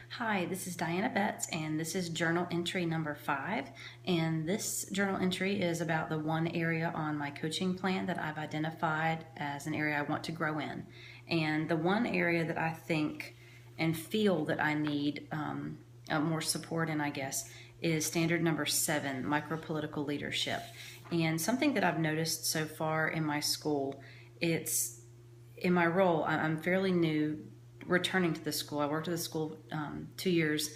Hi, this is Diana Betts, and this is journal entry number 5. And this journal entry is about the one area on my coaching plan that I've identified as an area I want to grow in. And the one area that I think and feel that I need more support in, I guess, is standard number 7, micropolitical leadership. And something that I've noticed so far in my school, it's in my role, I'm fairly new returning to the school. I worked at the school 2 years,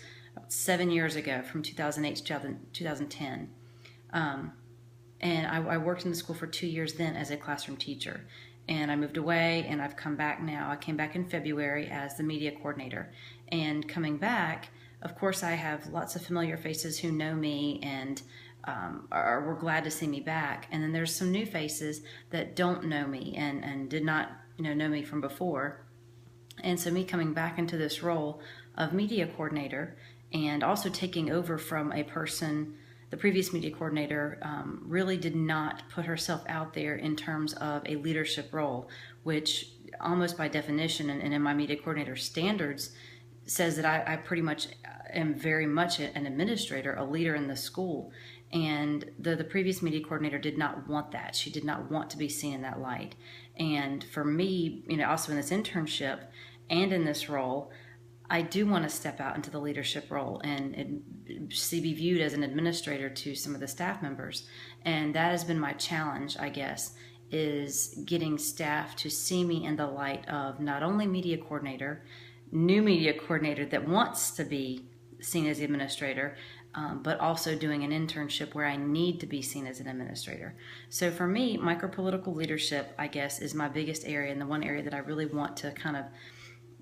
7 years ago, from 2008 to 2010. And I worked in the school for 2 years then as a classroom teacher. And I moved away and I've come back now. I came back in February as the media coordinator. And coming back, of course, I have lots of familiar faces who know me and were glad to see me back. And then there's some new faces that don't know me and did not know me from before. And so me coming back into this role of media coordinator and also taking over from a person, the previous media coordinator really did not put herself out there in terms of a leadership role, which almost by definition and in my media coordinator standards says that I pretty much am very much an administrator, a leader in the school. And the previous media coordinator did not want that. She did not want to be seen in that light. And for me, also in this internship and in this role, I do want to step out into the leadership role and be viewed as an administrator to some of the staff members. And that has been my challenge, I guess, is getting staff to see me in the light of not only media coordinator, new media coordinator that wants to be seen as the administrator, but also doing an internship where I need to be seen as an administrator. So for me, micropolitical leadership, I guess, is my biggest area and the one area that I really want to kind of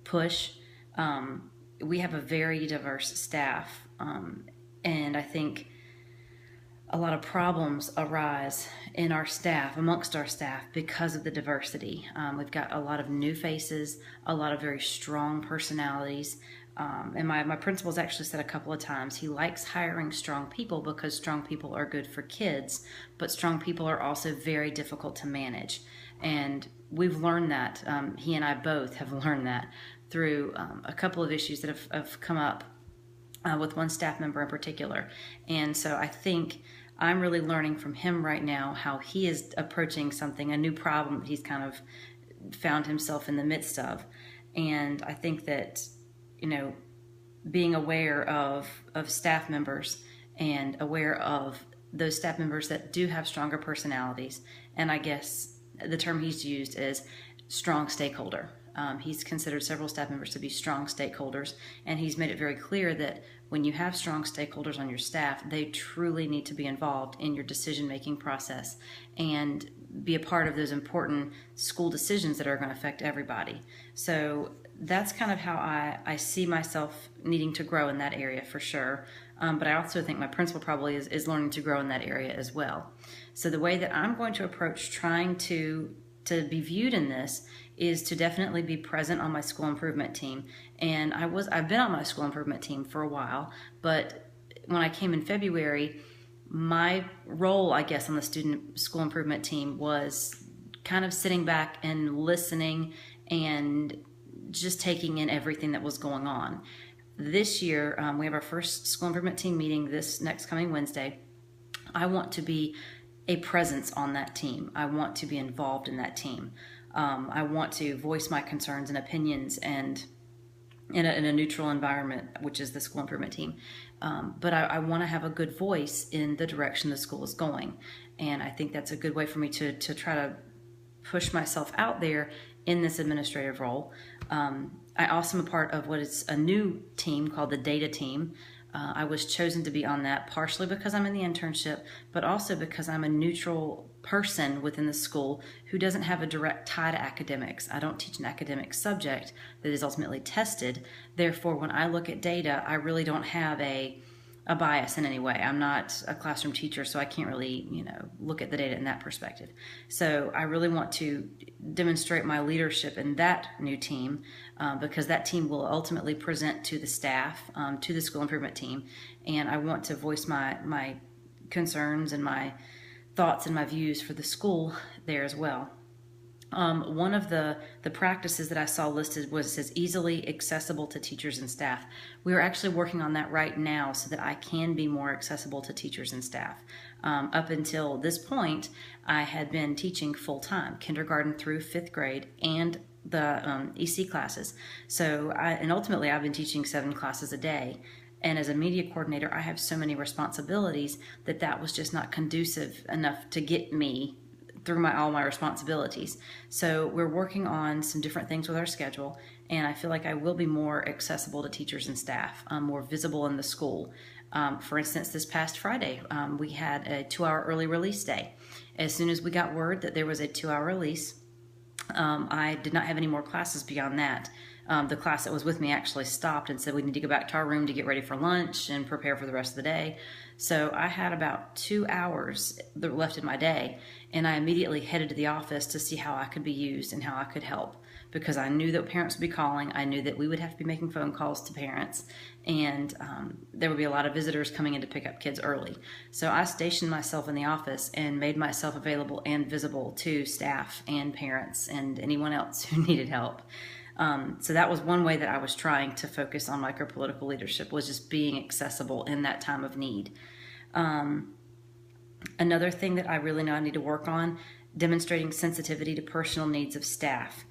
push. We have a very diverse staff, and I think a lot of problems arise in our staff, amongst our staff, because of the diversity. We've got a lot of new faces, a lot of very strong personalities. And my principal's actually said a couple of times he likes hiring strong people because strong people are good for kids, but strong people are also very difficult to manage. And we've learned that. He and I both have learned that through a couple of issues that have come up with one staff member in particular. And so I think I'm really learning from him right now how he is approaching something, a new problem that he's kind of found himself in the midst of. And I think that, being aware of staff members and aware of those staff members that do have stronger personalities, and I guess the term he's used is strong stakeholder. He's considered several staff members to be strong stakeholders, and he's made it very clear that when you have strong stakeholders on your staff, they truly need to be involved in your decision-making process and be a part of those important school decisions that are going to affect everybody. So that's kind of how I see myself needing to grow in that area for sure. But I also think my principal probably is learning to grow in that area as well. So the way that I'm going to approach trying to be viewed in this is to definitely be present on my school improvement team. And I've been on my school improvement team for a while, but when I came in February, my role, I guess, on the student school improvement team was kind of sitting back and listening and just taking in everything that was going on. This year, we have our first school improvement team meeting this next coming Wednesday. I want to be a presence on that team. I want to be involved in that team. I want to voice my concerns and opinions and in a neutral environment, which is the school improvement team. But I want to have a good voice in the direction the school is going. And I think that's a good way for me to try to push myself out there in this administrative role. I also am a part of what is a new team called the data team. I was chosen to be on that partially because I'm in the internship, but also because I'm a neutral person within the school who doesn't have a direct tie to academics. I don't teach an academic subject that is ultimately tested. Therefore, when I look at data, I really don't have a bias in any way. I'm not a classroom teacher, so I can't really, look at the data in that perspective. So I really want to demonstrate my leadership in that new team because that team will ultimately present to the staff, to the school improvement team, and I want to voice my concerns and my thoughts and my views for the school there as well. One of the practices that I saw listed was as easily accessible to teachers and staff. We are actually working on that right now so that I can be more accessible to teachers and staff. Up until this point, I had been teaching full-time, kindergarten through 5th grade, and the EC classes. And ultimately I've been teaching 7 classes a day. And as a media coordinator, I have so many responsibilities that was just not conducive enough to get me through all my responsibilities. So we're working on some different things with our schedule, and I feel like I will be more accessible to teachers and staff, more visible in the school. For instance, this past Friday, we had a 2-hour early release day. As soon as we got word that there was a 2-hour release, I did not have any more classes beyond that. The class that was with me actually stopped and said we need to go back to our room to get ready for lunch and prepare for the rest of the day. So I had about 2 hours left in my day, and I immediately headed to the office to see how I could be used and how I could help, because I knew that parents would be calling. I knew that we would have to be making phone calls to parents, and there would be a lot of visitors coming in to pick up kids early. So I stationed myself in the office and made myself available and visible to staff and parents and anyone else who needed help. So that was one way that I was trying to focus on micropolitical leadership, was just being accessible in that time of need. Another thing that I really know I need to work on, demonstrating sensitivity to personal needs of staff.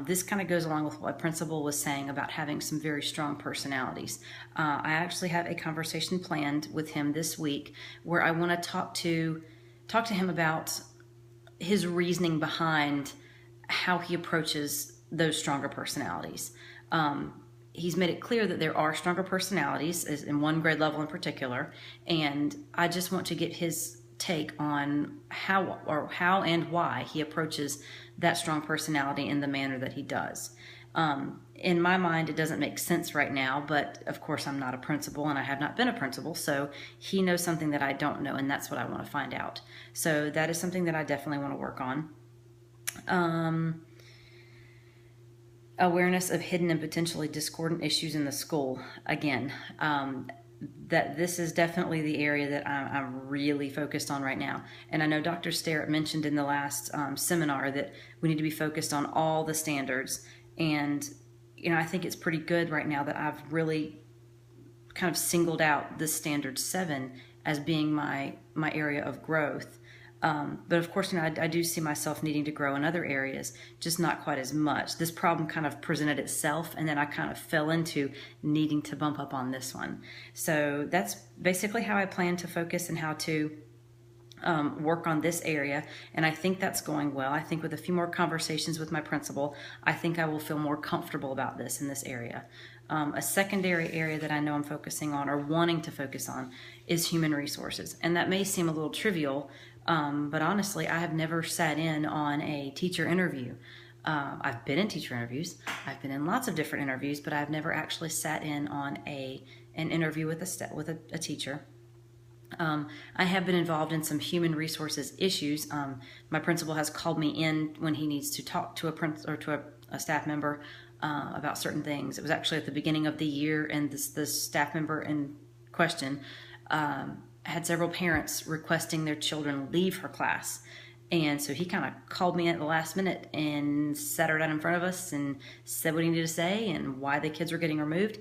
This kind of goes along with what Principal was saying about having some very strong personalities. I actually have a conversation planned with him this week where I want to talk to him about his reasoning behind how he approaches those stronger personalities. He's made it clear that there are stronger personalities in one grade level in particular, and I just want to get his take on how and why he approaches that strong personality in the manner that he does. In my mind, it doesn't make sense right now, but of course I'm not a principal and I have not been a principal, so he knows something that I don't know, and that's what I want to find out. So that is something that I definitely want to work on. Awareness of hidden and potentially discordant issues in the school. Again, that this is definitely the area that I'm really focused on right now. And I know Dr. Sterrett mentioned in the last seminar that we need to be focused on all the standards. And, I think it's pretty good right now that I've really kind of singled out this standard 7 as being my area of growth. But of course, I do see myself needing to grow in other areas, just not quite as much. This problem kind of presented itself, and then I kind of fell into needing to bump up on this one. So that's basically how I plan to focus and how to work on this area, and I think that's going well. I think with a few more conversations with my principal, I think I will feel more comfortable about this in this area. A secondary area that I know I'm focusing on or wanting to focus on is human resources, and that may seem a little trivial, but honestly, I have never sat in on a teacher interview. I've been in teacher interviews. I've been in lots of different interviews, but I've never actually sat in on an interview with a teacher. I have been involved in some human resources issues. My principal has called me in when he needs to talk to a staff member about certain things. It was actually at the beginning of the year, and the staff member in question had several parents requesting their children leave her class. And so he kind of called me at the last minute and sat her down in front of us and said what he needed to say and why the kids were getting removed.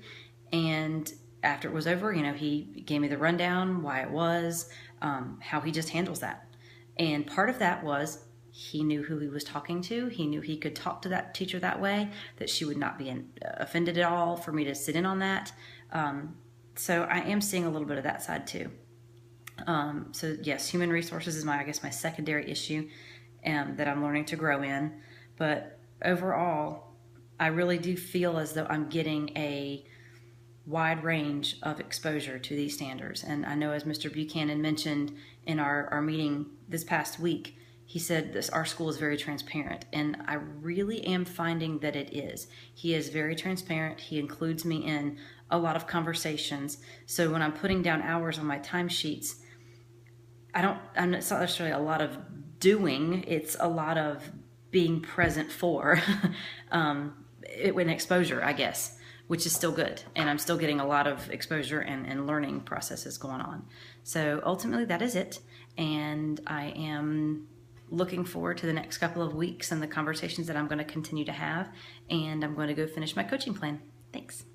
And after it was over, he gave me the rundown, why it was, how he just handles that. And part of that was he knew who he was talking to. He knew he could talk to that teacher that way, that she would not be offended at all for me to sit in on that. So I am seeing a little bit of that side too. So yes, human resources is my secondary issue that I'm learning to grow in. But overall, I really do feel as though I'm getting a wide range of exposure to these standards. And I know, as Mr. Buchanan mentioned in our meeting this past week, he said our school is very transparent, and I really am finding that it is. He is very transparent. He includes me in a lot of conversations. So when I'm putting down hours on my timesheets, I'm not necessarily a lot of doing, it's a lot of being present for with exposure, I guess, which is still good. And I'm still getting a lot of exposure and learning processes going on. So ultimately that is it. And I am looking forward to the next couple of weeks and the conversations that I'm going to continue to have. And I'm going to go finish my coaching plan. Thanks.